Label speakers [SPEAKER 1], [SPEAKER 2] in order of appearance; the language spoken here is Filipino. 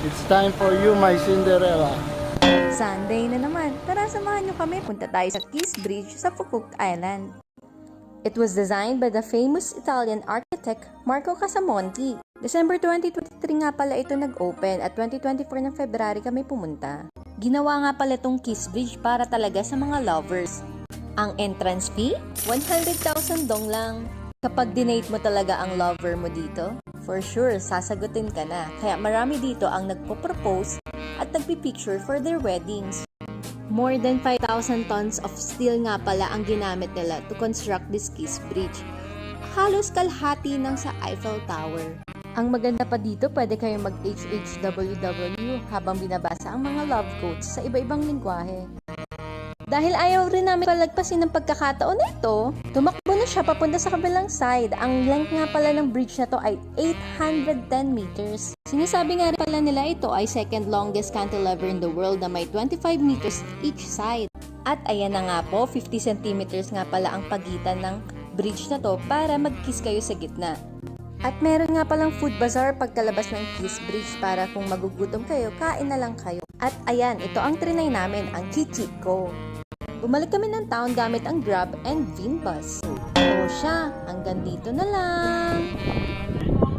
[SPEAKER 1] It's time for you, my Cinderella.
[SPEAKER 2] Sunday na naman. Tara, samahan niyo kami. Punta tayo sa Kiss Bridge sa Phuket Island. It was designed by the famous Italian architect Marco Casamonti. December 2023 nga pala ito nag-open at 2024 ng February kami pumunta. Ginawa nga pala itong Kiss Bridge para talaga sa mga lovers. Ang entrance fee, 100,000 dong lang. Kapag dinate mo talaga ang lover mo dito, for sure, sasagutin ka na. Kaya marami dito ang nagpo-propose at nagpipicture for their weddings. More than 5,000 tons of steel nga pala ang ginamit nila to construct this Kiss Bridge. Halos kalahati ng sa Eiffel Tower. Ang maganda pa dito, pwede kayong mag-HHWW habang binabasa ang mga love quotes sa iba-ibang lingwahe. Dahil ayaw rin namin palagpasin ng pagkakataon na ito, tumakbo na siya papunta sa kabilang side. Ang length nga pala ng bridge na to ay 810 meters. Sinasabi nga rin pala nila ito ay second longest cantilever in the world na may 25 meters each side. At ayan na nga po, 50 centimeters nga pala ang pagitan ng bridge na to para mag-kiss kayo sa gitna. At meron nga palang food bazaar pagkalabas ng Kiss Bridge para kung magugutom kayo, kain na lang kayo. At ayan, ito ang trinay namin, ang Kichiko. Bumalik kami ng town gamit ang Grab and Vinbus. O siya, hanggang dito na lang.